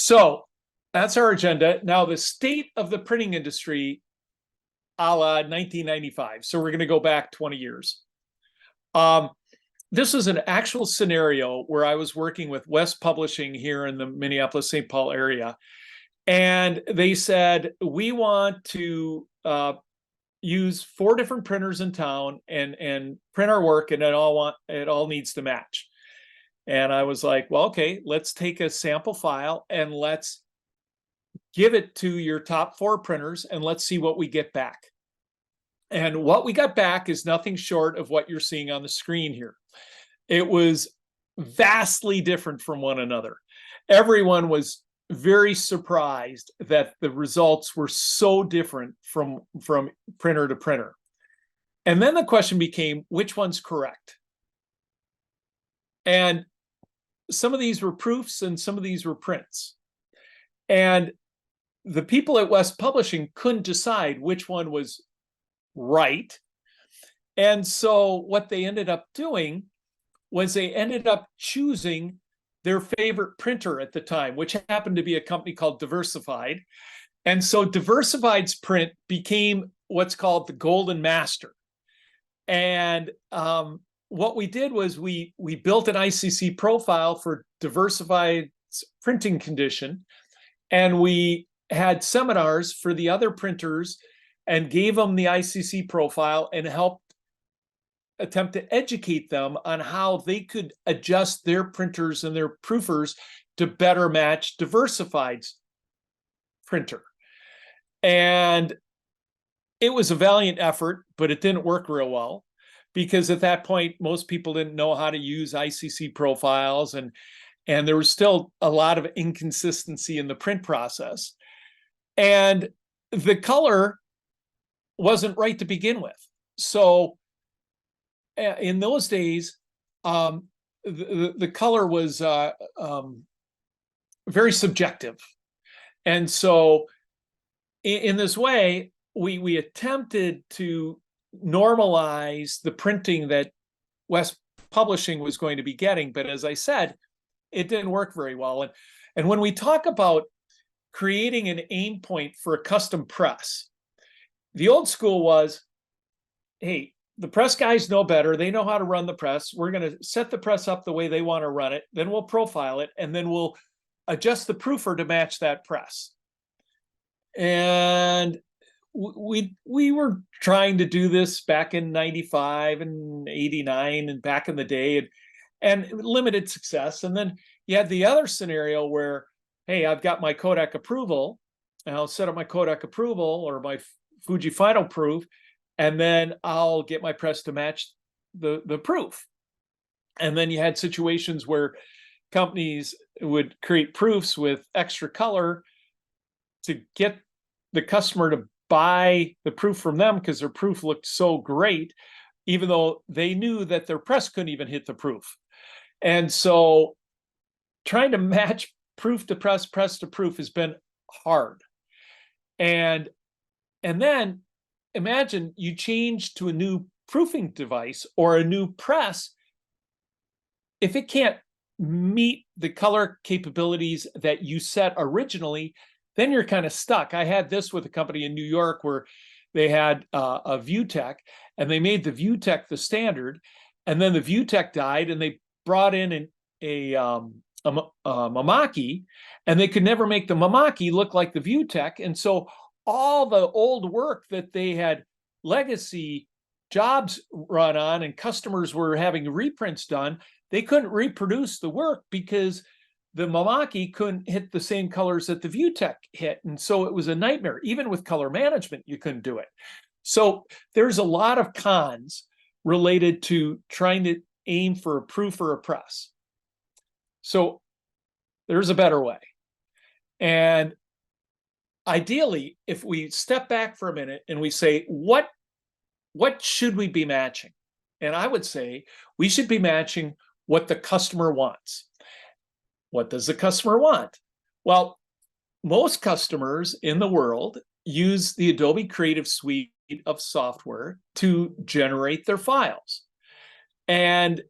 So that's our agenda. Now, the state of the printing industry, a la 1995. So we're going to go back 20 years. This is an actual scenario where I was working with West Publishing here in the Minneapolis-St. Paul area. And they said, we want to use 4 different printers in town and print our work, and it all needs to match. And I was like, well, okay, let's take a sample file and let's give it to your top 4 printers and let's see what we get back. And what we got back is nothing short of what you're seeing on the screen here. It was vastly different from one another. Everyone was very surprised that the results were so different from printer to printer. And then the question became, which one's correct? And some of these were proofs and some of these were prints. And the people at West Publishing couldn't decide which one was right. And so what they ended up doing was they ended up choosing their favorite printer at the time, which happened to be a company called Diversified. And so Diversified's print became what's called the Golden Master. And what we did was we built an ICC profile for Diversified's printing condition, and we had seminars for the other printers and gave them the ICC profile and helped attempt to educate them on how they could adjust their printers and their proofers to better match Diversified's printer. And it was a valiant effort, but it didn't work real well, because at that point, most people didn't know how to use ICC profiles, and there was still a lot of inconsistency in the print process. And the color wasn't right to begin with. So in those days, the color was very subjective. And so in this way, we attempted to normalize the printing that West Publishing was going to be getting. But as I said, it didn't work very well. And when we talk about creating an aim point for a custom press, the old school was, hey, the press guys know better. They know how to run the press. We're going to set the press up the way they want to run it. Then we'll profile it, and then we'll adjust the proofer to match that press. And we were trying to do this back in 95 and 89 and back in the day, and limited success. And then you had the other scenario where, hey, I've got my Kodak approval, and I'll set up my Kodak approval or my Fuji Final proof, and then I'll get my press to match the proof. And then you had situations where companies would create proofs with extra color to get the customer to buy the proof from them because their proof looked so great, even though they knew that their press couldn't even hit the proof. And so trying to match proof to press, press to proof has been hard. And then imagine you change to a new proofing device or a new press. If it can't meet the color capabilities that you set originally, then you're kind of stuck. I had this with a company in New York where they had a ViewTech, and they made the ViewTech the standard, and then the ViewTech died, and they brought in a Mamaki, and they could never make the Mamaki look like the ViewTech. And so all the old work that they had legacy jobs run on and customers were having reprints done, they couldn't reproduce the work because the Mamaki couldn't hit the same colors that the ViewTech hit. And so it was a nightmare. Even with color management, you couldn't do it. So there's a lot of cons related to trying to aim for a proof or a press. So there's a better way. And ideally, if we step back for a minute and we say, what should we be matching? And I would say we should be matching what the customer wants. What does the customer want? Well, most customers in the world use the Adobe Creative Suite of software to generate their files. And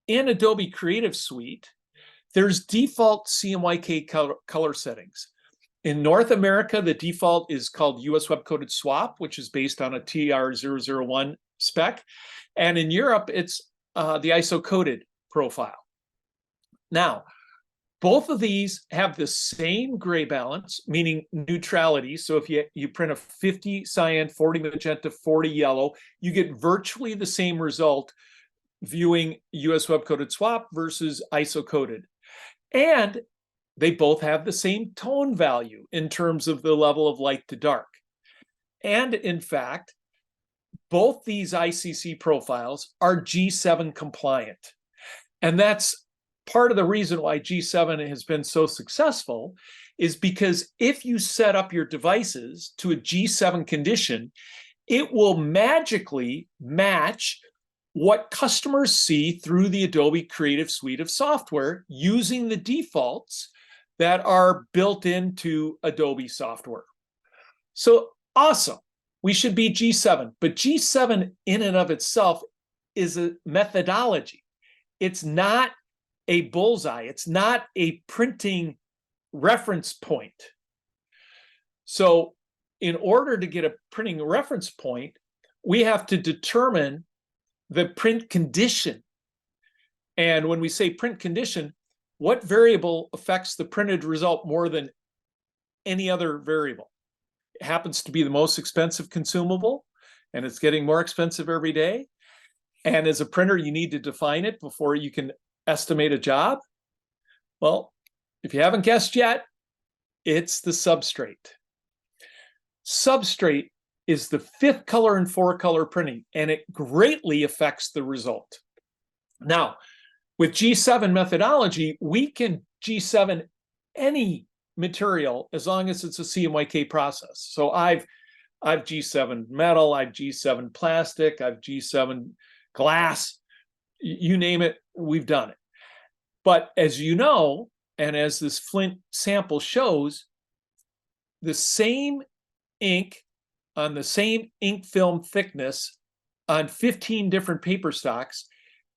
in Adobe Creative Suite, There's default CMYK color settings. In North America, the default is called US Web Coded Swap, which is based on a TR001 spec. And in Europe, it's the ISO coded profile. Now, both of these have the same gray balance, meaning neutrality. So if you print a 50 cyan, 40 magenta, 40 yellow, you get virtually the same result viewing US Web Coded Swap versus ISO coded. And they both have the same tone value in terms of the level of light to dark. And in fact, both these ICC profiles are G7 compliant. And that's part of the reason why G7 has been so successful, is because if you set up your devices to a G7 condition, it will magically match what customers see through the Adobe Creative Suite of software using the defaults that are built into Adobe software. So awesome. We should be G7, but G7 in and of itself is a methodology. It's not a bullseye. It's not a printing reference point. So in order to get a printing reference point, we have to determine the print condition. And when we say print condition, what variable affects the printed result more than any other variable? It happens to be the most expensive consumable, and it's getting more expensive every day. And as a printer, you need to define it before you can estimate a job. Well, if you haven't guessed yet, it's the substrate. Substrate is the 5th color in 4-color printing, and it greatly affects the result. Now, with G7 methodology, we can G7 any material as long as it's a CMYK process. So I've G7 metal, I've G7 plastic, I've G7 glass, you name it, we've done it. But as you know, and as this Flint sample shows, the same ink on the same ink film thickness on 15 different paper stocks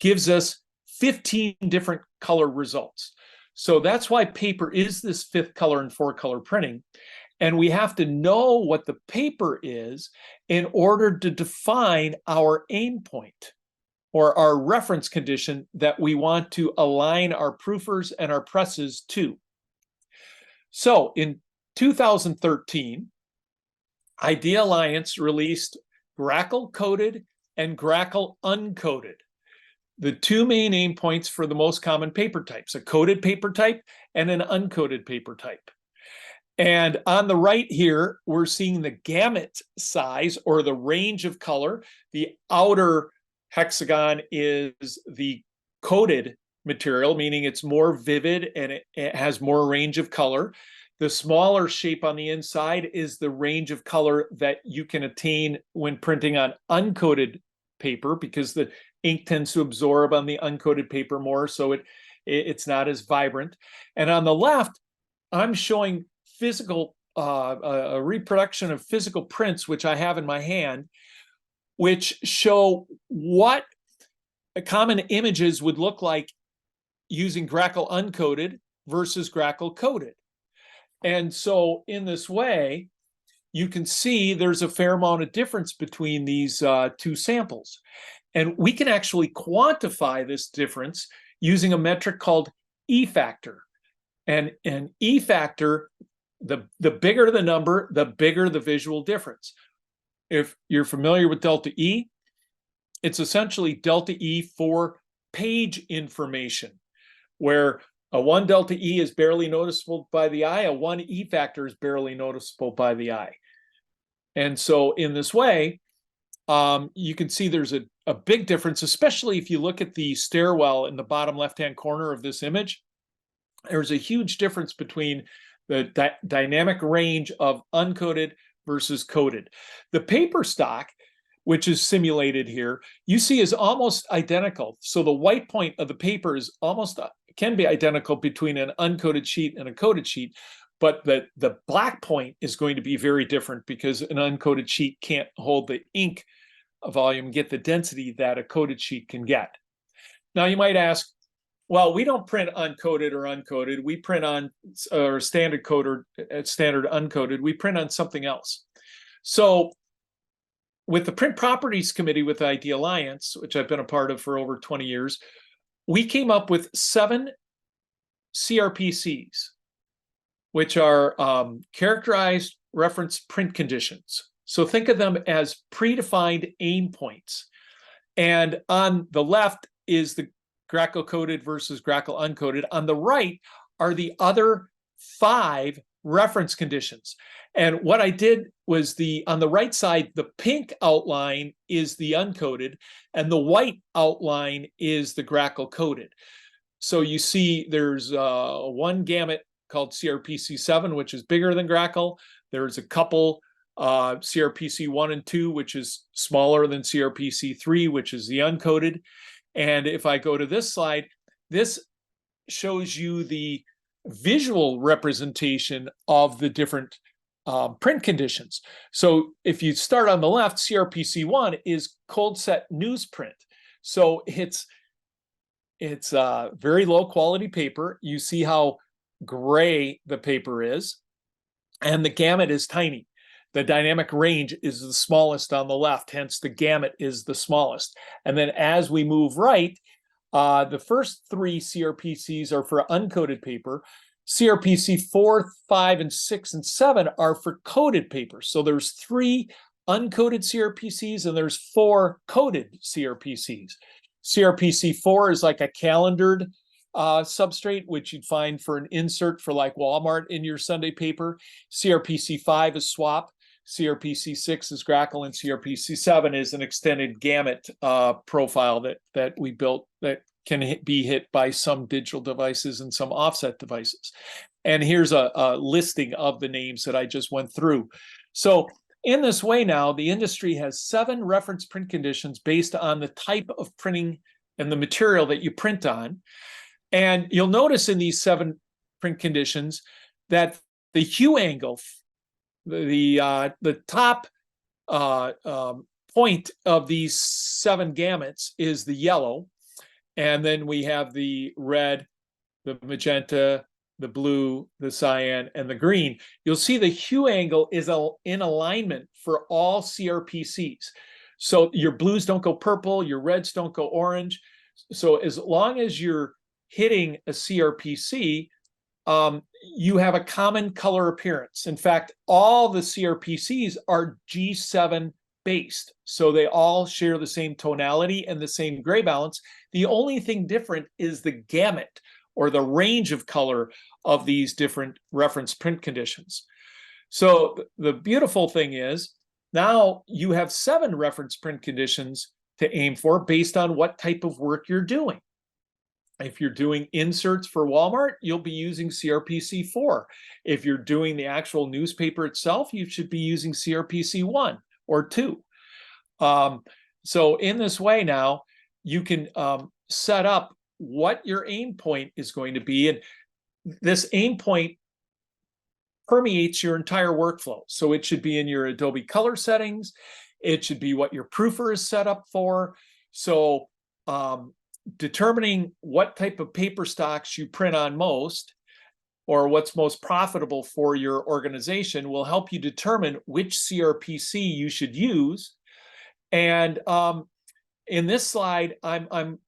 gives us 15 different color results. So that's why paper is this 5th color and 4-color printing. And we have to know what the paper is in order to define our aim point or our reference condition that we want to align our proofers and our presses to. So in 2013, Idea Alliance released Grackle coded and Grackle uncoded, the two main aim points for the most common paper types, a coded paper type and an uncoded paper type. And on the right here, we're seeing the gamut size or the range of color. The outer hexagon is the coded material, meaning it's more vivid and it has more range of color. The smaller shape on the inside is the range of color that you can attain when printing on uncoated paper, because the ink tends to absorb on the uncoated paper more, so it's not as vibrant. And on the left, I'm showing physical, a reproduction of physical prints, which I have in my hand, which show what common images would look like using Grackle uncoded versus Grackle coded. And so in this way, you can see there's a fair amount of difference between these two samples. And we can actually quantify this difference using a metric called E factor. And E factor, the bigger the number, the bigger the visual difference. If you're familiar with delta E, it's essentially delta E for page information, where a 1 delta E is barely noticeable by the eye, a 1 E factor is barely noticeable by the eye. And so in this way, you can see there's a big difference, especially if you look at the stairwell in the bottom left-hand corner of this image. There's a huge difference between the dynamic range of uncoded versus coded. The paper stock, which is simulated here, you see is almost identical. So the white point of the paper is almost can be identical between an uncoated sheet and a coated sheet, but the black point is going to be very different because an uncoated sheet can't hold the ink volume, get the density that a coated sheet can get. Now you might ask, Well, we don't print uncoded or uncoded. We print on or standard coded, standard uncoded. We print on something else. So with the Print Properties Committee with ID Alliance, which I've been a part of for over 20 years, we came up with 7 CRPCs, which are characterized reference print conditions. So think of them as predefined aim points. And on the left is the Grackle coded versus Grackle uncoded. On the right are the other 5 reference conditions. And what I did was on the right side, the pink outline is the uncoded, and the white outline is the Grackle coded. So you see there's one gamut called CRPC 7, which is bigger than Grackle. There's a couple CRPC 1 and 2, which is smaller than CRPC 3, which is the uncoded. And if I go to this slide, this shows you the visual representation of the different print conditions. So if you start on the left, CRPC 1 is cold set newsprint. So it's very low quality paper. You see how gray the paper is, and the gamut is tiny. The dynamic range is the smallest on the left, hence the gamut is the smallest. And then as we move right, the first 3 CRPCs are for uncoded paper. CRPC 4, 5, and 6, and 7 are for coded paper. So there's 3 uncoded CRPCs and there's 4 coded CRPCs. CRPC 4 is like a calendared substrate, which you'd find for an insert for like Walmart in your Sunday paper. CRPC 5 is swap. CRPC 6 is Grackle, and CRPC 7 is an extended gamut profile that we built that can be hit by some digital devices and some offset devices. And here's a listing of the names that I just went through. So in this way now, the industry has 7 reference print conditions based on the type of printing and the material that you print on. And you'll notice in these 7 print conditions that the hue angle, the top point of these 7 gamuts is the yellow. And then we have the red, the magenta, the blue, the cyan, and the green. You'll see the hue angle is in alignment for all CRPCs. So your blues don't go purple, your reds don't go orange. So as long as you're hitting a CRPC, you have a common color appearance. In fact, all the CRPCs are G7 based. So they all share the same tonality and the same gray balance. The only thing different is the gamut or the range of color of these different reference print conditions. So the beautiful thing is now you have 7 reference print conditions to aim for based on what type of work you're doing. If you're doing inserts for Walmart, you'll be using CRPC 4. If you're doing the actual newspaper itself, you should be using CRPC 1 or 2. So in this way now, you can set up what your aim point is going to be. And this aim point permeates your entire workflow. So it should be in your Adobe color settings. It should be what your proofer is set up for. So determining what type of paper stocks you print on most or what's most profitable for your organization will help you determine which CRPC you should use. And in this slide, I'm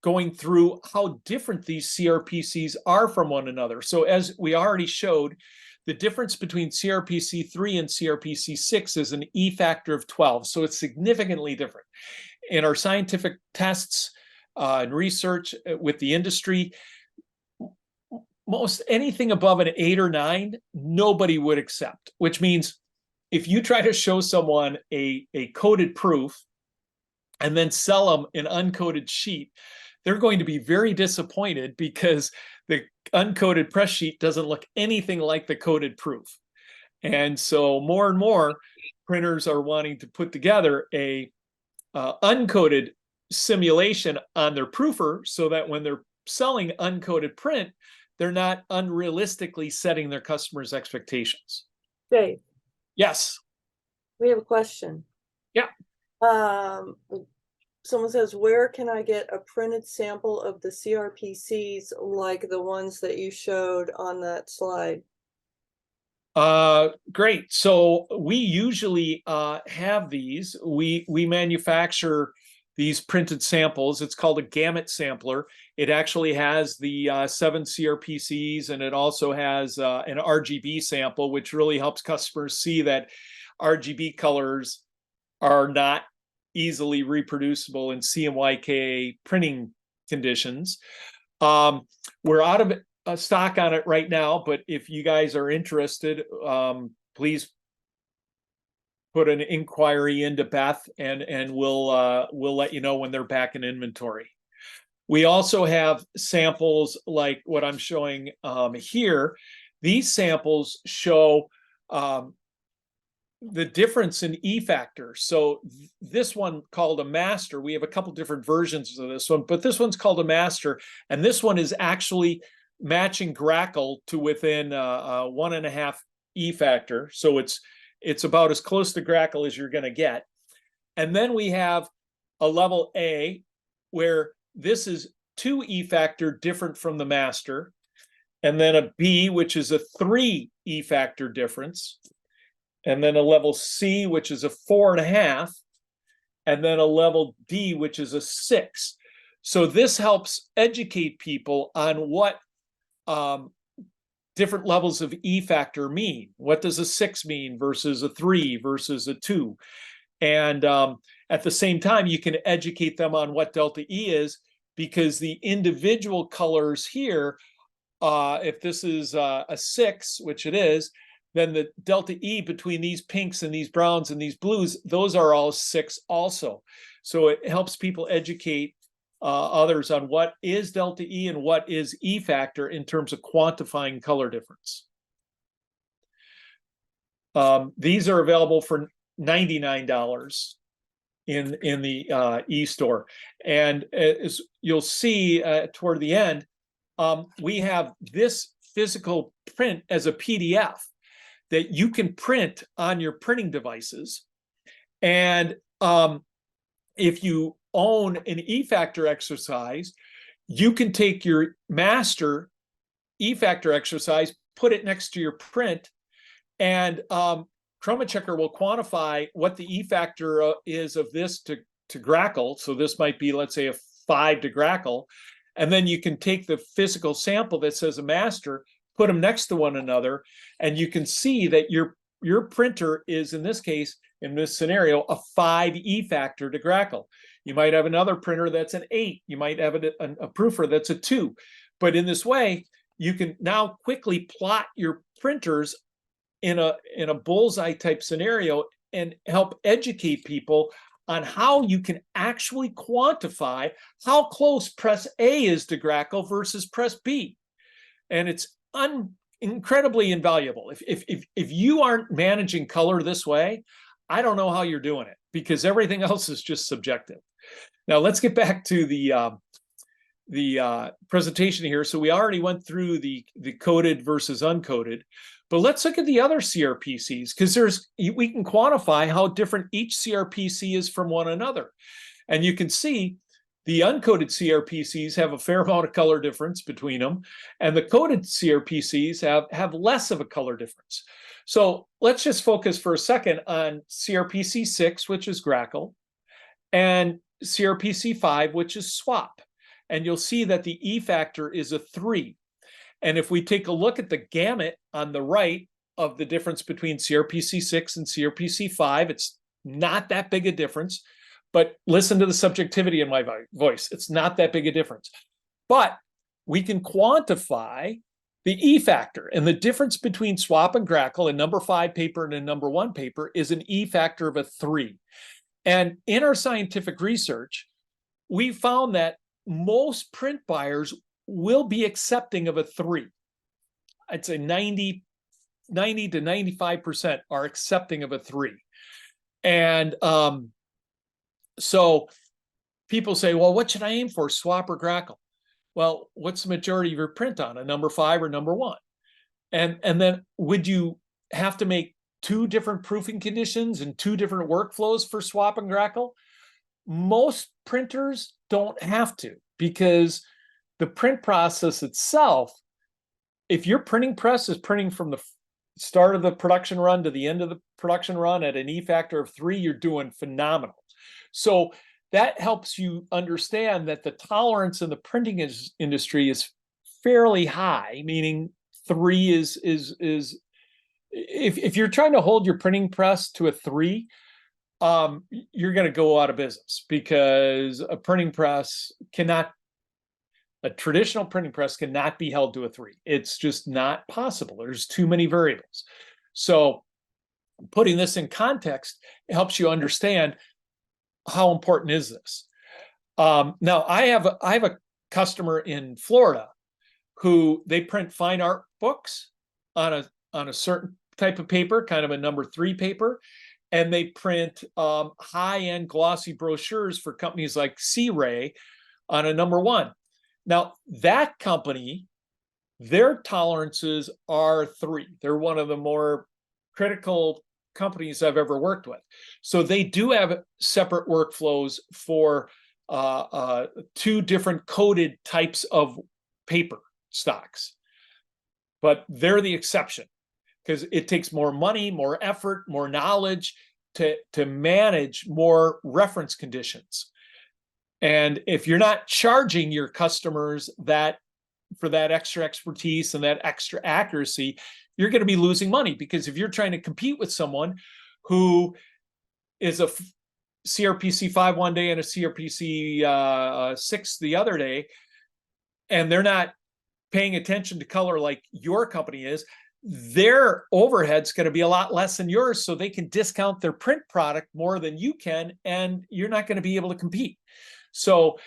going through how different these CRPCs are from one another. So as we already showed, the difference between CRPC 3 and CRPC 6 is an E factor of 12. So it's significantly different. In our scientific tests and research with the industry, most anything above an 8 or 9, nobody would accept, which means if you try to show someone a coded proof and then sell them an uncoded sheet, they're going to be very disappointed because the uncoded press sheet doesn't look anything like the coded proof. And so more and more printers are wanting to put together a uncoded simulation on their proofer so that when they're selling uncoded print, they're not unrealistically setting their customers' expectations. Dave, Yes. we have a question. Yeah. Someone says, where can I get a printed sample of the CRPCs like the ones that you showed on that slide? Great. So we usually have these. We manufacture these printed samples. It's called a gamut sampler. It actually has the 7 CRPCs, and it also has an RGB sample, which really helps customers see that RGB colors are not easily reproducible in CMYK printing conditions. We're out of stock on it right now, but if you guys are interested, please put an inquiry into Beth, and we'll let you know when they're back in inventory. We also have samples like what I'm showing here. These samples show the difference in E factor. So this one called a master, we have a couple different versions of this one, but this one's called a master, and this one is actually matching Grackle to within 1.5 E factor. So it's about as close to Grackle as you're going to get. And then we have a level A, where this is 2 E factor different from the master, and then a B, which is a 3 E factor difference, and then a level C, which is a 4.5, and then a level D, which is a 6. So this helps educate people on what different levels of E factor mean. What does a 6 mean versus a 3 versus a 2? And at the same time, you can educate them on what delta E is, because the individual colors here, if this is a 6, which it is, then the delta E between these pinks and these browns and these blues, those are all 6 also. So it helps people educate others on what is delta E and what is E factor in terms of quantifying color difference. These are available for $99 in the e-store. And as you'll see toward the end, we have this physical print as a PDF that you can print on your printing devices. And if you own an E-factor exercise, you can take your master E-factor exercise, put it next to your print, and ChromaChecker will quantify what the E-factor is of this to Grackle. So this might be, let's say, a 5 to Grackle. And then you can take the physical sample that says a master, put them next to one another, and you can see that your printer is, in this case, in this scenario, a 5 E factor to Grackle. You might have another printer that's an 8. You might have a proofer that's a 2. But in this way, you can now quickly plot your printers in a bullseye type scenario and help educate people on how you can actually quantify how close press A is to Grackle versus press B. And it's incredibly invaluable. If you aren't managing color this way, I don't know how you're doing it, because everything else is just subjective. Now let's get back to the presentation here. So we already went through the coded versus uncoded, but let's look at the other CRPCs, because we can quantify how different each CRPC is from one another. And you can see the uncoded CRPCs have a fair amount of color difference between them, and the coded CRPCs have less of a color difference. So let's just focus for a second on CRPC 6, which is Grackle, and CRPC 5, which is Swap. And you'll see that the E factor is a 3. And if we take a look at the gamut on the right of the difference between CRPC 6 and CRPC 5, it's not that big a difference. But listen to the subjectivity in my voice. It's not that big a difference. But we can quantify the E factor. And the difference between Swap and Grackle, a number 5 paper and a number 1 paper, is an E factor of a 3. And in our scientific research, we found that most print buyers will be accepting of a 3. I'd say 90 to 95% are accepting of a 3. And so people say, well, what should I aim for, Swap or Grackle? Well, what's the majority of your print on, a number 5 or number 1? And then would you have to make 2 different proofing conditions and 2 different workflows for Swap and Grackle? most printers don't have to, because the print process itself, if your printing press is printing from the start of the production run to the end of the production run at an E factor of 3, you're doing phenomenal. So that helps you understand that the tolerance in the printing industry is fairly high, meaning 3 is if you're trying to hold your printing press to a 3, you're going to go out of business, because a traditional printing press cannot be held to a 3. It's just not possible. There's too many variables. So putting this in context helps you understand how important is this. Now I have a customer in Florida who they print fine art books on a certain type of paper, kind of a number 3 paper, and they print high-end glossy brochures for companies like C-Ray on a number 1. Now that company, their tolerances are 3. They're one of the more critical companies I've ever worked with. So they do have separate workflows for 2 different coded types of paper stocks, but they're the exception, because it takes more money, more effort, more knowledge to manage more reference conditions. And if you're not charging your customers that for that extra expertise and that extra accuracy, you're going to be losing money, because if you're trying to compete with someone who is a CRPC 5 one day and a CRPC 6 the other day, and they're not paying attention to color like your company is, their overhead's going to be a lot less than yours, so they can discount their print product more than you can, and you're not going to be able to compete. So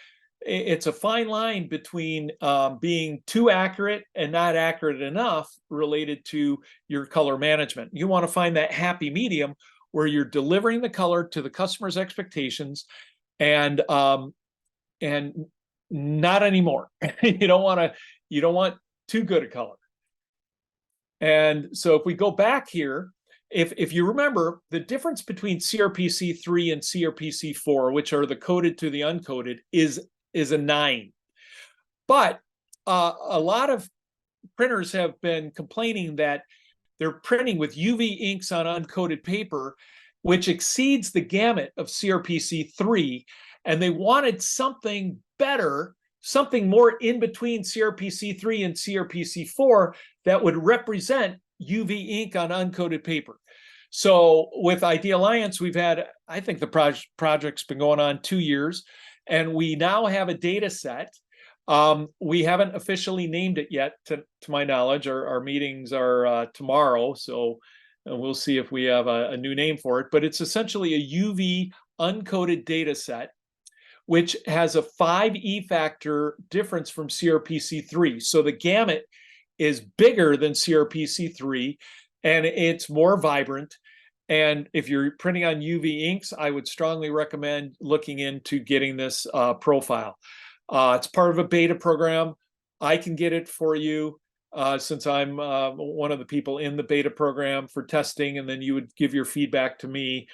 it's a fine line between being too accurate and not accurate enough related to your color management. You want to find that happy medium where you're delivering the color to the customer's expectations, and not anymore. You don't want too good a color. And so if we go back here, if you remember, the difference between CRPC 3 and CRPC 4, which are the coded to the uncoded, is a 9. But a lot of printers have been complaining that they're printing with UV inks on uncoated paper, which exceeds the gamut of CRPC 3, and they wanted something better, something more in between CRPC 3 and CRPC 4 that would represent UV ink on uncoated paper. So with ID Alliance, we've had, I think the project's been going on 2 years, and we now have a data set. We haven't officially named it yet, to my knowledge. Our meetings are tomorrow, so we'll see if we have a new name for it. But it's essentially a UV uncoated data set, which has a 5 E factor difference from CRPC 3. So the gamut is bigger than CRPC 3, and it's more vibrant. And if you're printing on UV inks, I would strongly recommend looking into getting this profile. It's part of a beta program. I can get it for you since I'm one of the people in the beta program for testing, and then you would give your feedback to me.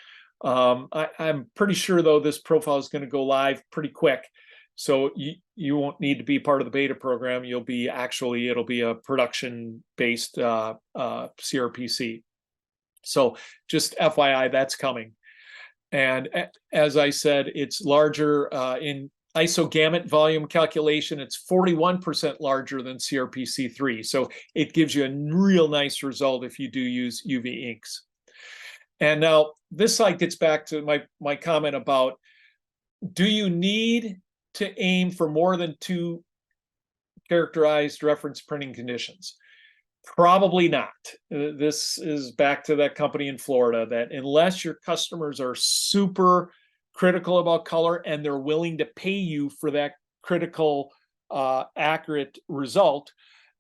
I'm pretty sure, though, this profile is going to go live pretty quick. So you won't need to be part of the beta program. It'll be a production-based CRPC. So just FYI, that's coming. And as I said, it's larger in ISO gamut volume calculation. It's 41% larger than CRPC 3. So it gives you a real nice result if you do use UV inks. And now this slide gets back to my comment about, do you need to aim for more than 2 characterized reference printing conditions? Probably not. This is back to that company in Florida, that unless your customers are super critical about color and they're willing to pay you for that critical, accurate result,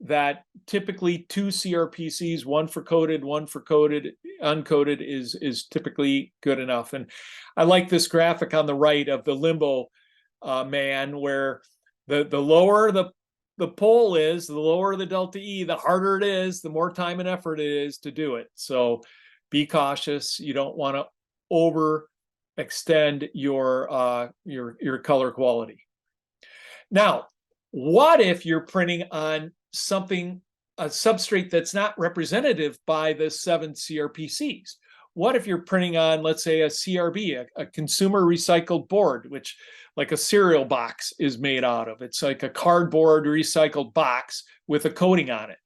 that typically 2 CRPCs, one for coded, one for uncoded, is typically good enough. And I like this graphic on the right of the limbo man, where the lower the pole is, the lower the delta E, the harder it is, the more time and effort it is to do it. So be cautious. You don't want to over extend your color quality. Now, what if you're printing on something, a substrate that's not representative by the 7 CRPCs? What if you're printing on, let's say, a CRB, a consumer recycled board, which like a cereal box is made out of? It's like a cardboard recycled box with a coating on it.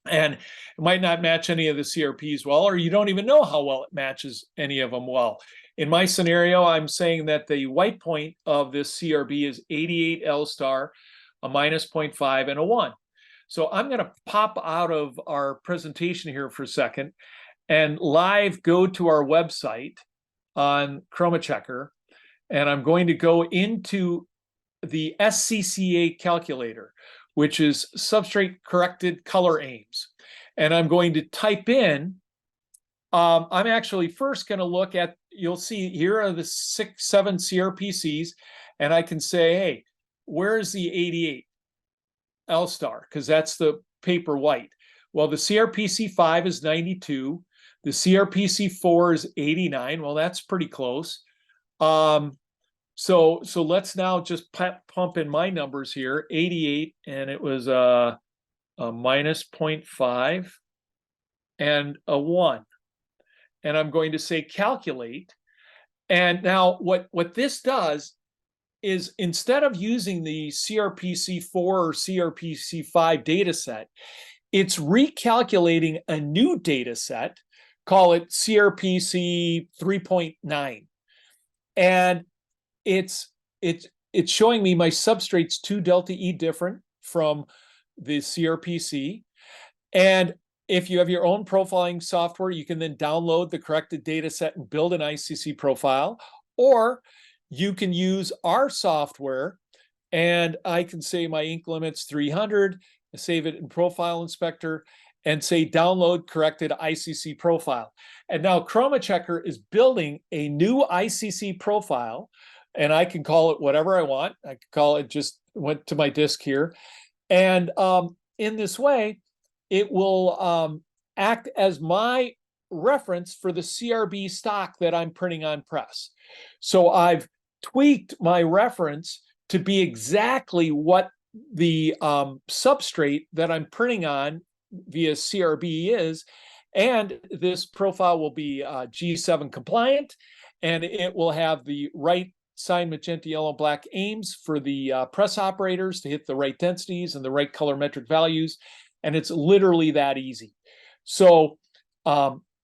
And it might not match any of the CRPs well, or you don't even know how well it matches any of them well. In my scenario, I'm saying that the white point of this CRB is 88 L star, a minus 0.5, and a 1. So I'm going to pop out of our presentation here for a second and live go to our website on ChromaChecker, and I'm going to go into the SCCA calculator, which is substrate corrected color aims. And I'm going to type in, I'm actually first going to look at, you'll see here are the 7 CRPCs, and I can say, hey, where's the 88 L star? Because that's the paper white. Well, the CRPC 5 is 92. The CRPC 4 is 89. Well, that's pretty close. So let's now just pump in my numbers here, 88, and it was a minus 0.5 and a 1. And I'm going to say calculate. And now what this does is, instead of using the CRPC4 or CRPC5 data set, it's recalculating a new data set, call it CRPC 3.9. And it's showing me my substrate's 2 delta E different from the CRPC. And if you have your own profiling software, you can then download the corrected data set and build an ICC profile, or you can use our software, and I can say my ink limit's 300, save it in Profile Inspector, and say download corrected ICC profile. And now ChromaChecker is building a new ICC profile, and I can call it whatever I want. I could call it, just went to my disk here. And in this way, it will act as my reference for the CRB stock that I'm printing on press. So I've tweaked my reference to be exactly what the substrate that I'm printing on via CRB is. And this profile will be G7 compliant, and it will have the right cyan, magenta, yellow, black aims for the press operators to hit the right densities and the right colorimetric values. And it's literally that easy. So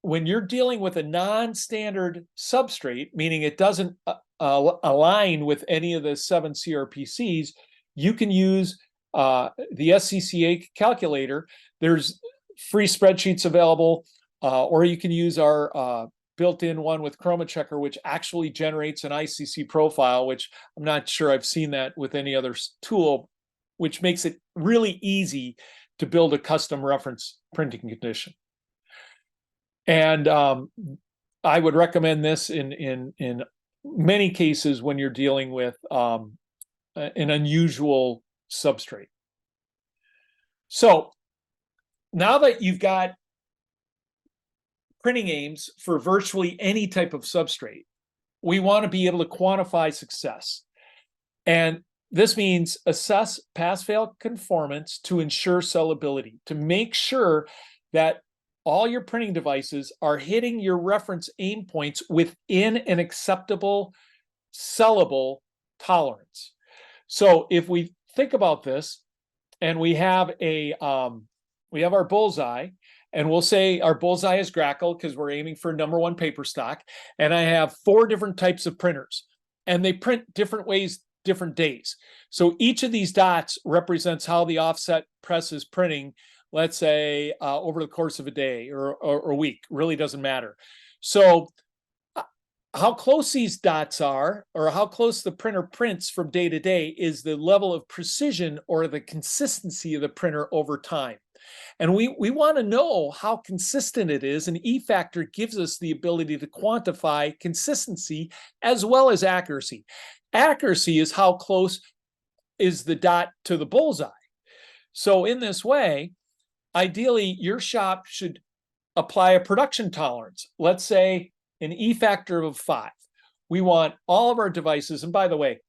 when you're dealing with a non-standard substrate, meaning it doesn't align with any of the 7 CRPCs, you can use the SCCA calculator. There's free spreadsheets available, or you can use our built-in one with ChromaChecker, which actually generates an ICC profile, which I'm not sure I've seen that with any other tool, which makes it really easy to build a custom reference printing condition. And I would recommend this in many cases when you're dealing with an unusual substrate. So now that you've got printing aims for virtually any type of substrate, we want to be able to quantify success. And this means assess pass-fail conformance to ensure sellability, to make sure that all your printing devices are hitting your reference aim points within an acceptable, sellable tolerance. So if we think about this, and we have our bullseye, and we'll say our bullseye is Grackle because we're aiming for #1 paper stock, and I have 4 different types of printers, and they print different ways, different days. So each of these dots represents how the offset press is printing, let's say over the course of a day or a week, really doesn't matter. So how close these dots are, or how close the printer prints from day to day, is the level of precision or the consistency of the printer over time. And we want to know how consistent it is, and E-factor gives us the ability to quantify consistency as well as accuracy. Accuracy is how close is the dot to the bullseye. So in this way, ideally, your shop should apply a production tolerance. Let's say an E-factor of 5. We want all of our devices. And by the way,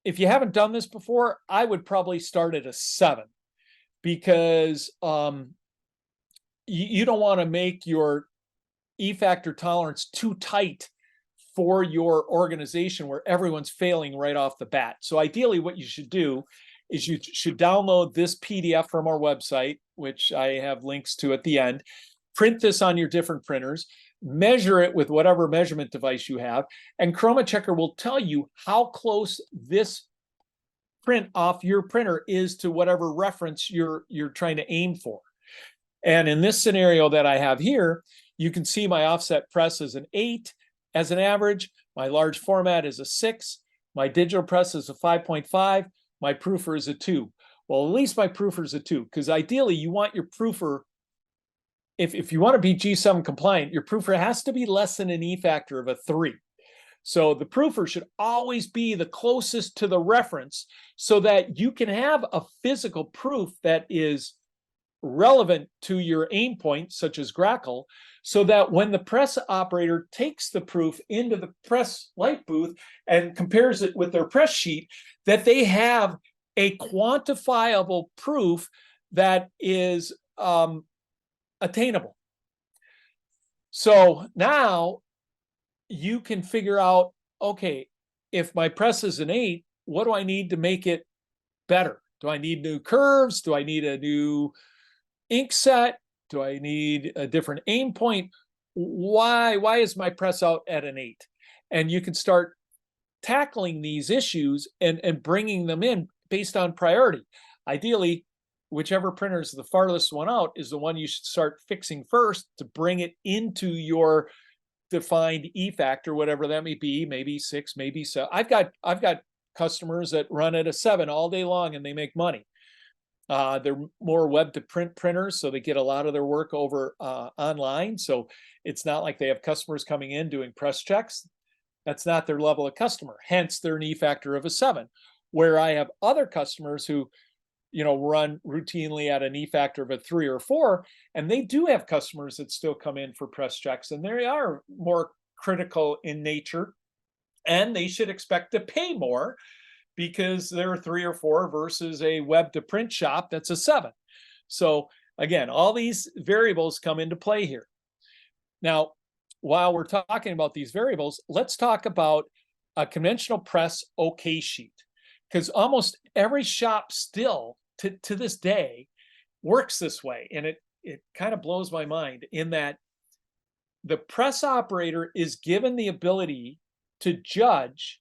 if you haven't done this before, I would probably start at a 7, because you don't want to make your E-factor tolerance too tight for your organization where everyone's failing right off the bat. So ideally, what you should do is you should download this PDF from our website, which I have links to at the end. Print this on your different printers, measure it with whatever measurement device you have, and ChromaChecker will tell you how close this print off your printer is to whatever reference you're trying to aim for. And in this scenario that I have here, you can see my offset press is an 8 as an average. My large format is a 6. My digital press is a 5.5. My proofer is a 2. Well, at least my proofer is a 2, because ideally you want your proofer, if you want to be G7 compliant, your proofer has to be less than an E-factor of a 3. So the proofer should always be the closest to the reference so that you can have a physical proof that is relevant to your aim point, such as Grackle, so that when the press operator takes the proof into the press light booth and compares it with their press sheet, that they have a quantifiable proof that is attainable. So now you can figure out, okay, if my press is an 8, what do I need to make it better? Do I need new curves? Do I need a new ink set? Do I need a different aim point? Why is my press out at an 8? And you can start tackling these issues and bringing them in based on priority. Ideally, whichever printer is the farthest one out is the one you should start fixing first to bring it into your defined E-factor, whatever that may be, maybe 6, maybe 7. I've got customers that run at a 7 all day long and they make money. They're more web to print printers, so they get a lot of their work over online. So it's not like they have customers coming in doing press checks. That's not their level of customer. Hence, they're an E-factor of a 7. Where I have other customers who, run routinely at an E-factor of a 3 or 4, and they do have customers that still come in for press checks, and they are more critical in nature, and they should expect to pay more because they're a 3 or 4 versus a web to print shop that's a 7. So again, all these variables come into play here. Now, while we're talking about these variables, let's talk about a conventional press OK sheet, because almost every shop still to this day works this way. And it kind of blows my mind in that the press operator is given the ability to judge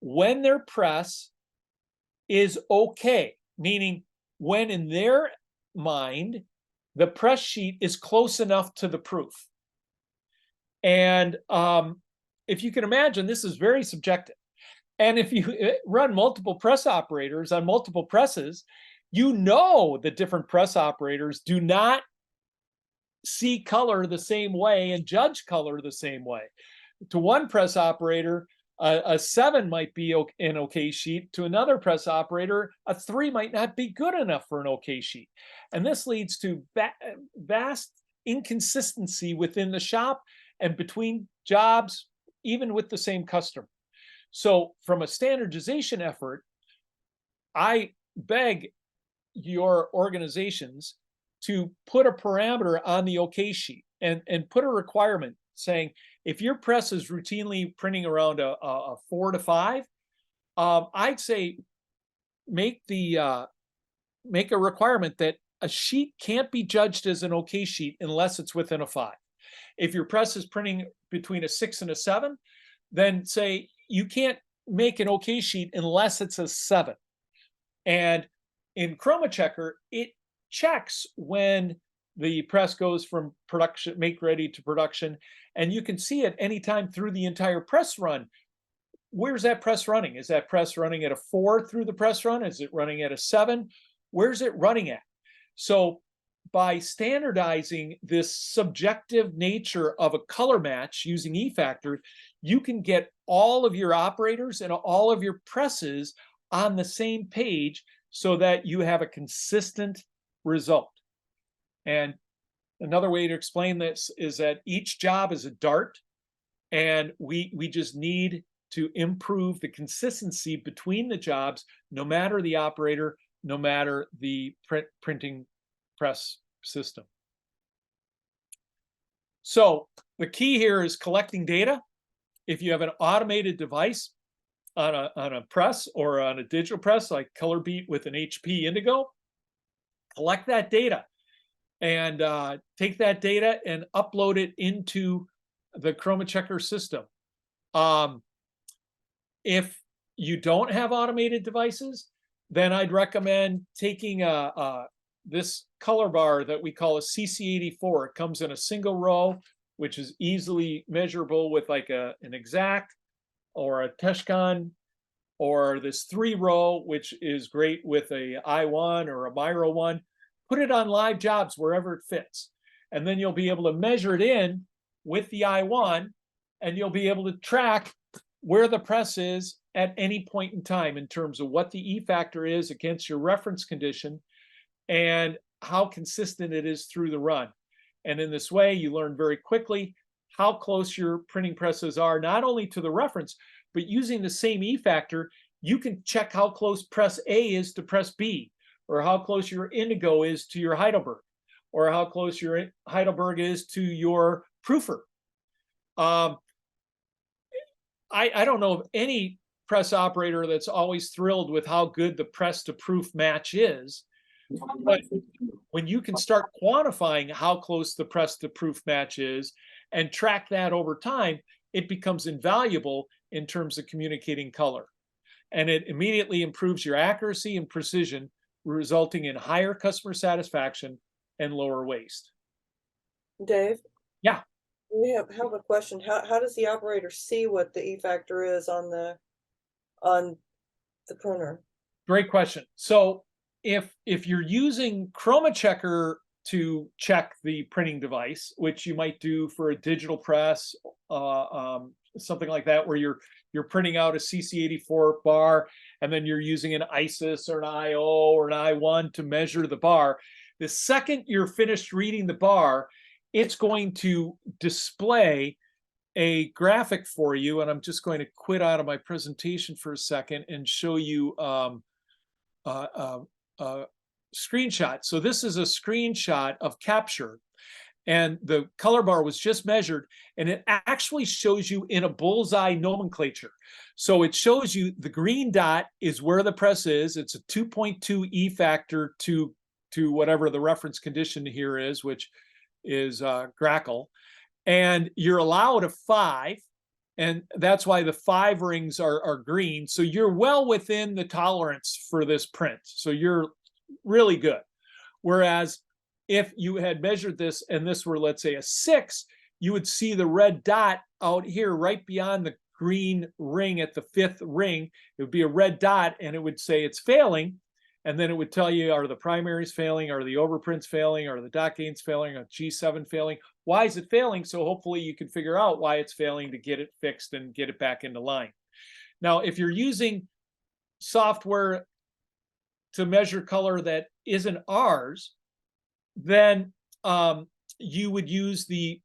when their press is okay, meaning when in their mind, the press sheet is close enough to the proof. And if you can imagine, this is very subjective. And if you run multiple press operators on multiple presses, the different press operators do not see color the same way and judge color the same way. To one press operator, a 7 might be an okay sheet. To another press operator, a 3 might not be good enough for an okay sheet. And this leads to vast inconsistency within the shop and between jobs, even with the same customer. So from a standardization effort, I beg your organizations to put a parameter on the OK sheet and put a requirement saying, if your press is routinely printing around a 4 to 5, I'd say make a requirement that a sheet can't be judged as an OK sheet unless it's within a 5. If your press is printing between a 6 and a 7, then say you can't make an OK sheet unless it's a 7. And in ChromaChecker, it checks when the press goes from production, make ready to production, and you can see it anytime through the entire press run. Where's that press running? Is that press running at a 4 through the press run? Is it running at a 7? Where's it running at? So by standardizing this subjective nature of a color match using E-factor, you can get all of your operators and all of your presses on the same page so that you have a consistent result. And another way to explain this is that each job is a dart, And we just need to improve the consistency between the jobs, no matter the operator, no matter the printing press system. So the key here is collecting data. If you have an automated device on a press or on a digital press like Colorbeat with an HP Indigo, collect that data and take that data and upload it into the ChromaChecker system. If you don't have automated devices, then I'd recommend taking this color bar that we call a CC84. It comes in a single row, which is easily measurable with like an exact or a Teshkan, or this 3-row, which is great with a I1 or a Miro 1. Put it on live jobs wherever it fits. And then you'll be able to measure it in with the I1, and you'll be able to track where the press is at any point in time in terms of what the E factor is against your reference condition and how consistent it is through the run. And in this way, you learn very quickly how close your printing presses are, not only to the reference, but using the same E factor, you can check how close press A is to press B, or how close your Indigo is to your Heidelberg, or how close your Heidelberg is to your proofer. I don't know of any press operator that's always thrilled with how good the press to proof match is. But when you can start quantifying how close the press to proof match is and track that over time, it becomes invaluable in terms of communicating color. And it immediately improves your accuracy and precision, resulting in higher customer satisfaction and lower waste. Dave? Yeah. We have a question. How does the operator see what the E factor is on the printer? Great question. So if you're using ChromaChecker to check the printing device, which you might do for a digital press, something like that, where you're printing out a CC84 bar, and then you're using an ISIS or an IO or an I1 to measure the bar. The second you're finished reading the bar, it's going to display a graphic for you. And I'm just going to quit out of my presentation for a second and show you a screenshot. So this is a screenshot of capture. And the color bar was just measured, and it actually shows you in a bullseye nomenclature. So it shows you the green dot is where the press is. It's a 2.2 E factor to whatever the reference condition here is, which is Grackle. And you're allowed a 5, and that's why the 5 rings are green. So you're well within the tolerance for this print. So you're really good. Whereas if you had measured this and this were, let's say, a 6, you would see the red dot out here right beyond the green ring at the 5th ring. It would be a red dot, and it would say it's failing. And then it would tell you, are the primaries failing? Are the overprints failing? Are the dot gains failing? Are G7 failing? Why is it failing? So hopefully you can figure out why it's failing to get it fixed and get it back into line. Now, if you're using software to measure color that isn't ours, then you would use the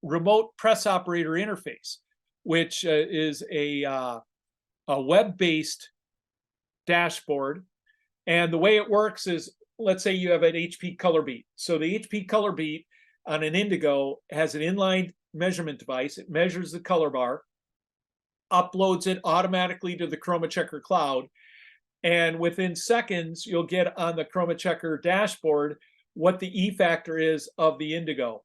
remote press operator interface, which is a web-based dashboard. And the way it works is, let's say you have an HP Colorbeat. So the HP Colorbeat on an Indigo has an inline measurement device. It measures the color bar, uploads it automatically to the ChromaChecker cloud, and within seconds, you'll get on the ChromaChecker dashboard what the E factor is of the Indigo.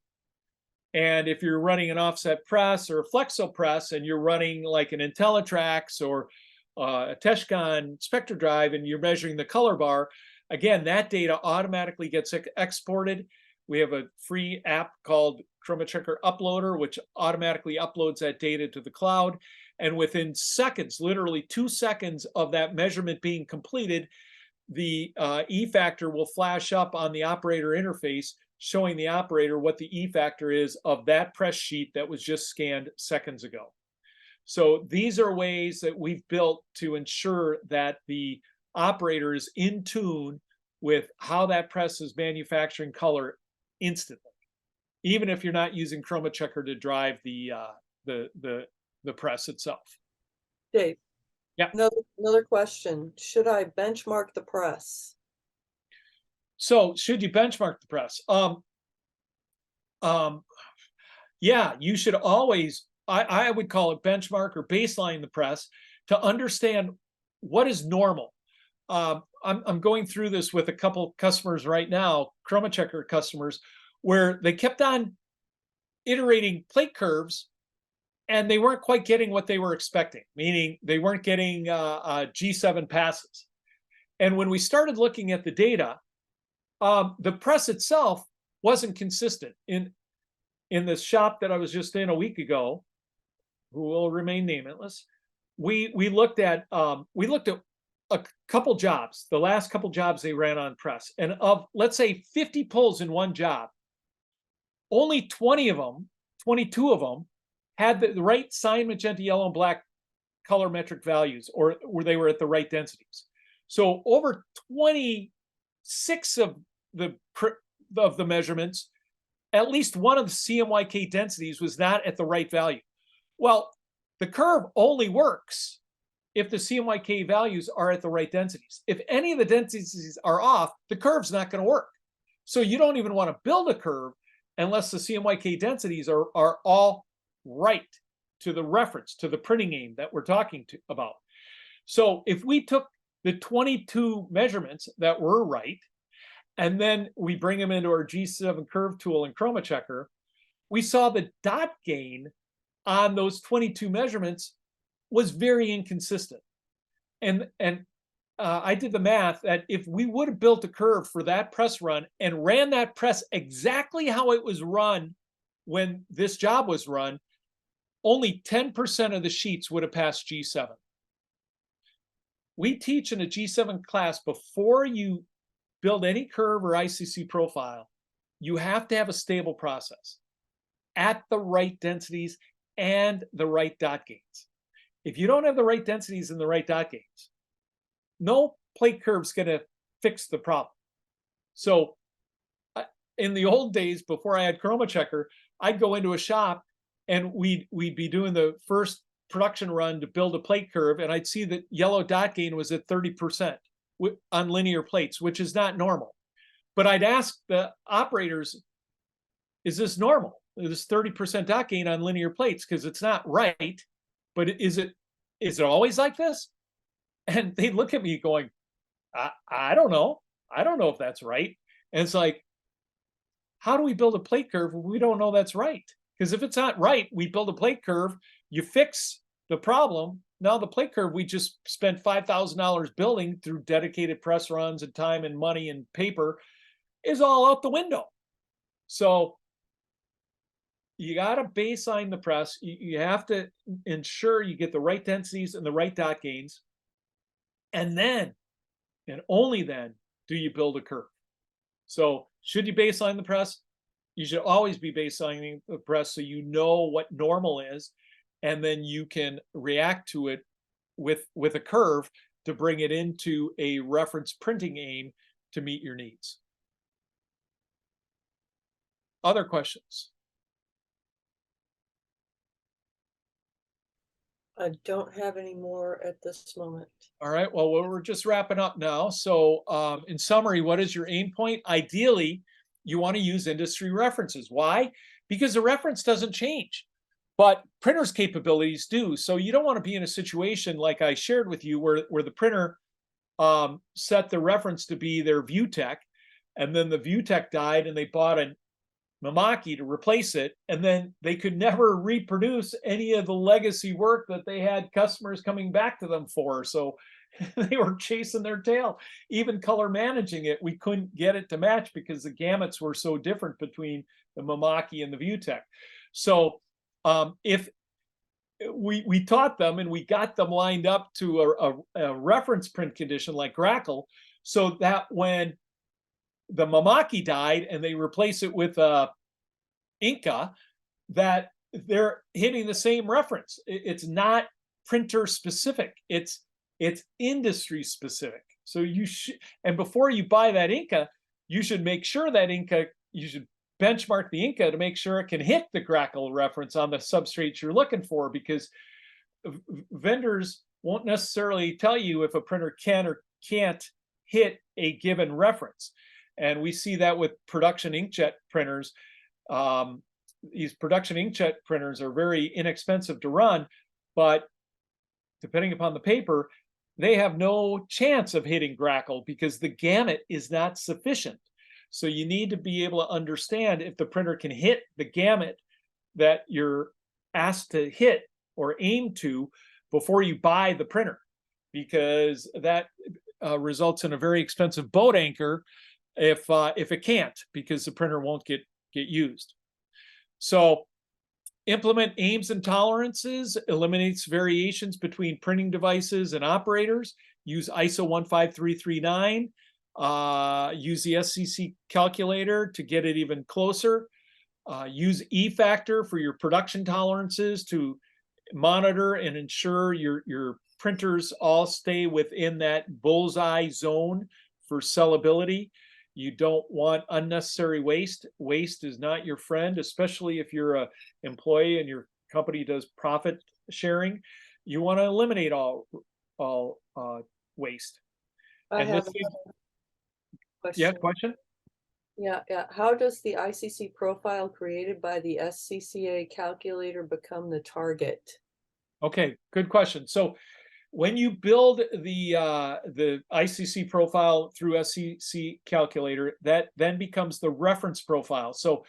And if you're running an offset press or a flexo press, and you're running like an IntelliTrax or a Teshkan Spectra drive, and you're measuring the color bar, again, that data automatically gets exported. We have a free app called ChromaChecker Uploader, which automatically uploads that data to the cloud. And within seconds, literally 2 seconds of that measurement being completed, the E factor will flash up on the operator interface, showing the operator what the E factor is of that press sheet that was just scanned seconds ago. So these are ways that we've built to ensure that the operator is in tune with how that press is manufacturing color instantly, even if you're not using ChromaChecker to drive the the press itself. Dave, Yeah. another question. Should I benchmark the press? So should you benchmark the press? Yeah, you should always, I would call it benchmark or baseline the press to understand what is normal. I'm going through this with a couple customers right now, ChromaChecker customers, where they kept on iterating plate curves and they weren't quite getting what they were expecting, meaning they weren't getting G7 passes. And when we started looking at the data, the press itself wasn't consistent. In this shop that I was just in a week ago, who will remain nameless, we looked at a couple jobs, the last couple jobs they ran on press, and of, let's say, 50 pulls in one job, only 20 of them, 22 of them had the right cyan, magenta, yellow, and black colorimetric values, or where they were at the right densities. So over 26 of the measurements, at least one of the CMYK densities was not at the right value. Well, the curve only works if the CMYK values are at the right densities. If any of the densities are off, the curve's not going to work. So you don't even want to build a curve unless the CMYK densities are all right to the reference, to the printing aim that we're talking about. So if we took the 22 measurements that were right, and then we bring them into our G7 curve tool in ChromaChecker, we saw the dot gain on those 22 measurements was very inconsistent. And I did the math that if we would have built a curve for that press run and ran that press exactly how it was run when this job was run, only 10% of the sheets would have passed G7. We teach in a G7 class, before you build any curve or ICC profile, you have to have a stable process at the right densities and the right dot gains. If you don't have the right densities and the right dot gains, no plate curve's going to fix the problem. So in the old days, before I had ChromaChecker, I'd go into a shop and we'd be doing the first production run to build a plate curve, and I'd see that yellow dot gain was at 30% on linear plates, which is not normal. But I'd ask the operators, is this normal? This 30% dot gain on linear plates, because it's not right. But is it always like this? And they look at me going, I don't know. I don't know if that's right. And it's like, how do we build a plate curve when we don't know that's right? Because if it's not right, we build a plate curve, you fix the problem. Now the plate curve we just spent $5,000 building through dedicated press runs and time and money and paper is all out the window. So you got to baseline the press. You have to ensure you get the right densities and the right dot gains. And then, and only then, do you build a curve. So should you baseline the press? You should always be baselining the press so you know what normal is, and then you can react to it with a curve to bring it into a reference printing aim to meet your needs. Other questions? I don't have any more at this moment. All right, well, we're just wrapping up now. So in summary, what is your aim point? Ideally, you want to use industry references. Why? Because the reference doesn't change, but printers' capabilities do. So you don't want to be in a situation like I shared with you where the printer set the reference to be their ViewTech, and then the ViewTech died and they bought a Mamaki to replace it, and then they could never reproduce any of the legacy work that they had customers coming back to them for. So they were chasing their tail. Even color managing it, we couldn't get it to match because the gamuts were so different between the Mamaki and the ViewTech. So if we taught them and we got them lined up to a reference print condition like Grackle, so that when the Mamaki died and they replace it with Inca, that they're hitting the same reference. It's not printer specific. It's industry specific. So you should, and before you buy that Inca, you should make sure that Inca, you should benchmark the Inca to make sure it can hit the Grackle reference on the substrate you're looking for, because vendors won't necessarily tell you if a printer can or can't hit a given reference. And we see that with production inkjet printers. These production inkjet printers are very inexpensive to run, but depending upon the paper, they have no chance of hitting Grackle because the gamut is not sufficient. So you need to be able to understand if the printer can hit the gamut that you're asked to hit or aim to before you buy the printer, because that results in a very expensive boat anchor if it can't, because the printer won't get used. So implement aims and tolerances, eliminates variations between printing devices and operators, use ISO 15339, use the SCC calculator to get it even closer, use E-factor for your production tolerances to monitor and ensure your printers all stay within that bullseye zone for sellability. You don't want unnecessary waste. Waste is not your friend, especially if you're an employee and your company does profit sharing. You want to eliminate all waste. I And have this another yeah, question. question? Yeah. How does the ICC profile created by the SCCA calculator become the target? Okay, good question. So when you build the ICC profile through SCC calculator, that then becomes the reference profile. So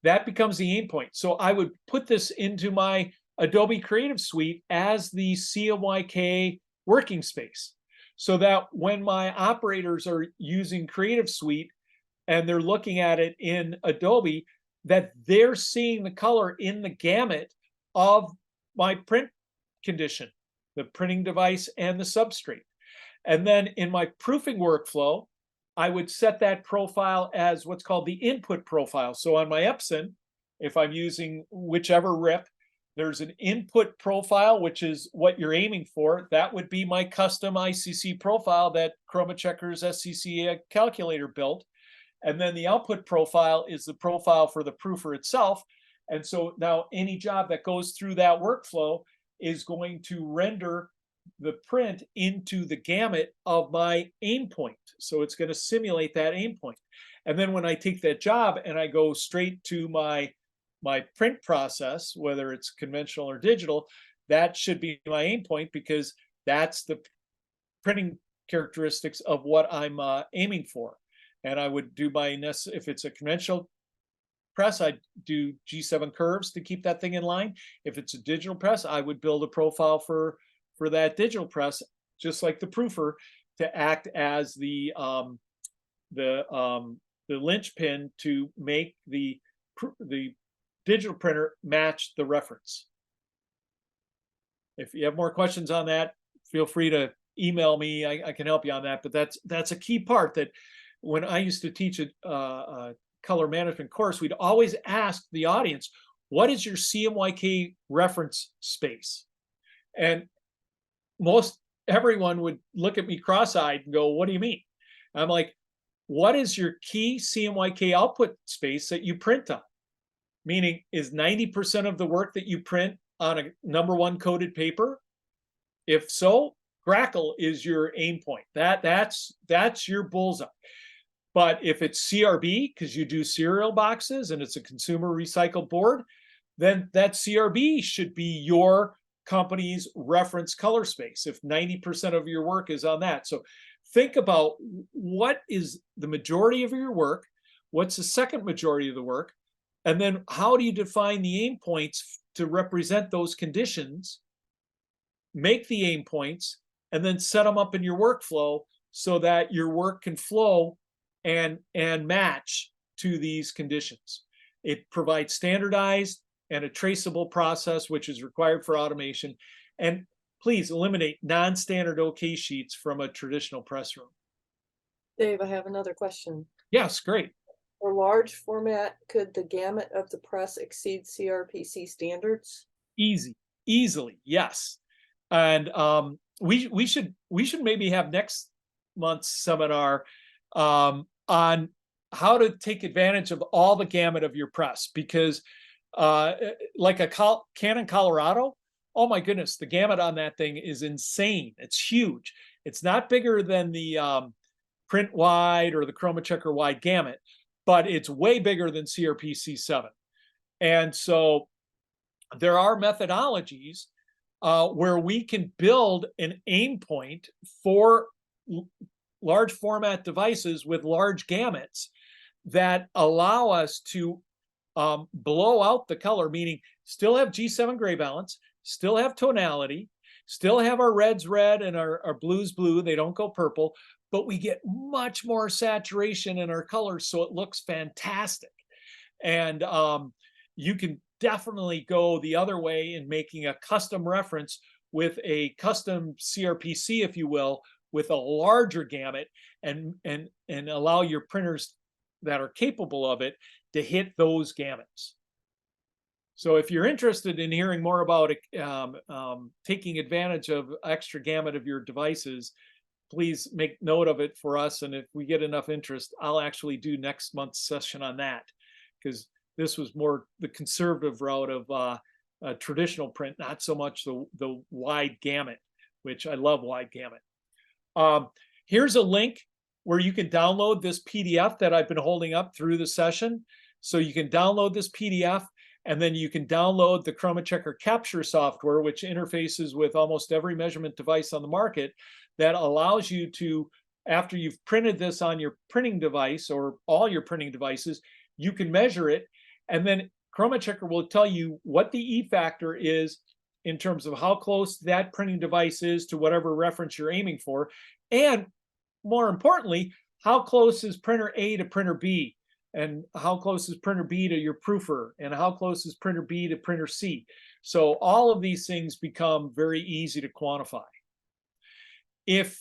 that becomes the aim point. So I would put this into my Adobe Creative Suite as the CMYK working space, so that when my operators are using Creative Suite and they're looking at it in Adobe, that they're seeing the color in the gamut of my print condition, the printing device and the substrate. And then in my proofing workflow, I would set that profile as what's called the input profile. So on my Epson, if I'm using whichever RIP, there's an input profile, which is what you're aiming for. That would be my custom ICC profile that ChromaChecker's SCCA calculator built. And then the output profile is the profile for the proofer itself. And so now any job that goes through that workflow is going to render the print into the gamut of my aim point. So it's going to simulate that aim point. And then when I take that job and I go straight to my print process, whether it's conventional or digital, that should be my aim point, because that's the printing characteristics of what I'm aiming for. And I would do if it's a conventional press, I'd do G7 curves to keep that thing in line. If it's a digital press, I would build a profile for that digital press, just like the proofer, to act as the linchpin to make the digital printer match the reference. If you have more questions on that, feel free to email me. I can help you on that. But that's a key part, that when I used to teach a color management course, we'd always ask the audience, what is your CMYK reference space? And everyone would look at me cross-eyed and go, what do you mean? I'm like, what is your key CMYK output space that you print on? Meaning, is 90% of the work that you print on a #1 coded paper? If so, Grackle is your aim point. That's your bullseye. But if it's CRB, because you do cereal boxes and it's a consumer recycled board, then that CRB should be your company's reference color space if 90% of your work is on that. So think about what is the majority of your work, what's the second majority of the work, and then how do you define the aim points to represent those conditions, make the aim points, and then set them up in your workflow so that your work can flow and match to these conditions. It provides standardized and a traceable process, which is required for automation. And please eliminate non-standard OK sheets from a traditional press room. Dave, I have another question. Yes, great. For large format, could the gamut of the press exceed CRPC standards? Easily, yes. And we should maybe have next month's seminar on how to take advantage of all the gamut of your press, because like a Canon Colorado, oh my goodness, the gamut on that thing is insane. It's huge. It's not bigger than the print wide or the ChromaChecker wide gamut, but it's way bigger than CRP-C7. And so there are methodologies where we can build an aim point for large format devices with large gamuts that allow us to blow out the color, meaning still have G7 gray balance, still have tonality, still have our reds red and our blues blue. They don't go purple, but we get much more saturation in our colors, so it looks fantastic. And you can definitely go the other way in making a custom reference with a custom CRPC, if you will, with a larger gamut, and allow your printers that are capable of it to hit those gamuts. So if you're interested in hearing more about taking advantage of extra gamut of your devices, please make note of it for us. And if we get enough interest, I'll actually do next month's session on that, because this was more the conservative route of traditional print, not so much the wide gamut, which I love wide gamut. Here's a link where you can download this PDF that I've been holding up through the session. So you can download this PDF, and then you can download the ChromaChecker capture software, which interfaces with almost every measurement device on the market, that allows you to, after you've printed this on your printing device or all your printing devices, you can measure it. And then ChromaChecker will tell you what the E factor is in terms of how close that printing device is to whatever reference you're aiming for. And more importantly, how close is printer A to printer B? And how close is printer B to your proofer? And how close is printer B to printer C? So all of these things become very easy to quantify. If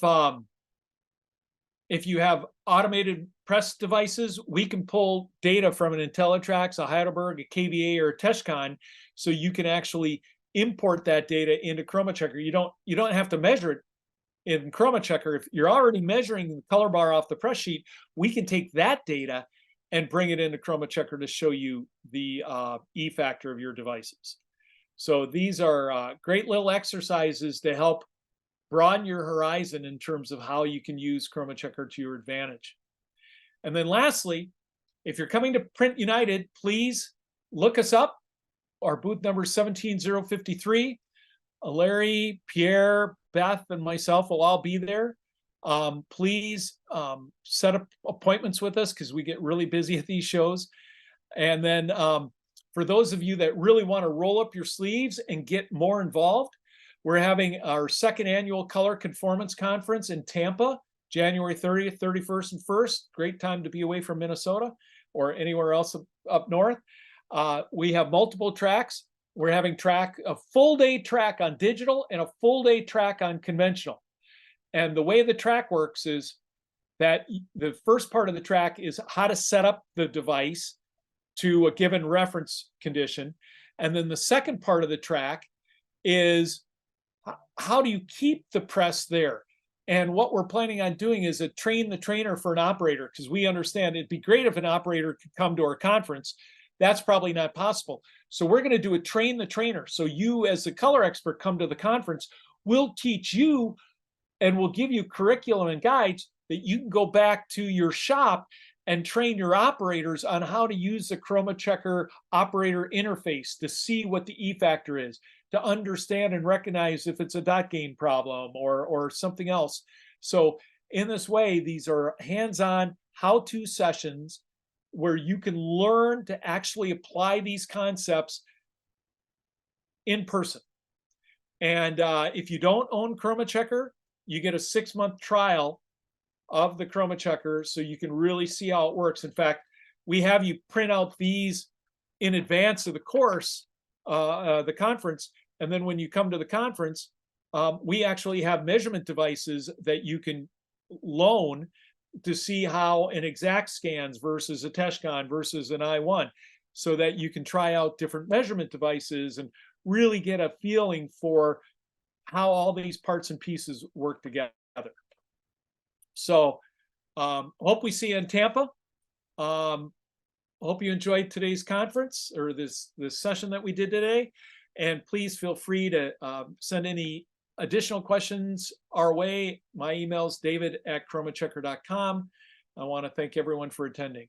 you have automated press devices, we can pull data from an IntelliTrax, a Heidelberg, a KVA, or a Teshcon, so you can actually import that data into ChromaChecker. You don't have to measure it in ChromaChecker. If you're already measuring the color bar off the press sheet, we can take that data and bring it into ChromaChecker to show you the E factor of your devices. So these are great little exercises to help broaden your horizon in terms of how you can use ChromaChecker to your advantage. And then lastly, if you're coming to Print United, please look us up. Our booth number is 17053. Larry, Pierre, Beth, and myself will all be there. Please set up appointments with us, because we get really busy at these shows. And then for those of you that really want to roll up your sleeves and get more involved, we're having our second annual Color Conformance Conference in Tampa, January 30th, 31st, and 1st. Great time to be away from Minnesota or anywhere else up north. We have multiple tracks. We're having a full day track on digital and a full day track on conventional. And the way the track works is that the first part of the track is how to set up the device to a given reference condition. And then the second part of the track is how do you keep the press there? And what we're planning on doing is a train the trainer for an operator, because we understand it'd be great if an operator could come to our conference. That's probably not possible. So we're going to do a train the trainer. So you, as a color expert, come to the conference, we'll teach you and we'll give you curriculum and guides that you can go back to your shop and train your operators on how to use the ChromaChecker operator interface to see what the E factor is, to understand and recognize if it's a dot gain problem or something else. So in this way, these are hands-on how-to sessions where you can learn to actually apply these concepts in person. And if you don't own ChromaChecker, you get a 6-month trial of the ChromaChecker so you can really see how it works. In fact, we have you print out these in advance of the course, the conference, and then when you come to the conference, we actually have measurement devices that you can loan to see how an exact scans versus a Teshcon versus an I1, so that you can try out different measurement devices and really get a feeling for how all these parts and pieces work together. So hope we see you in Tampa. Hope you enjoyed today's conference or this session that we did today. And please feel free to send any additional questions our way. My email is david@chromachecker.com. I want to thank everyone for attending.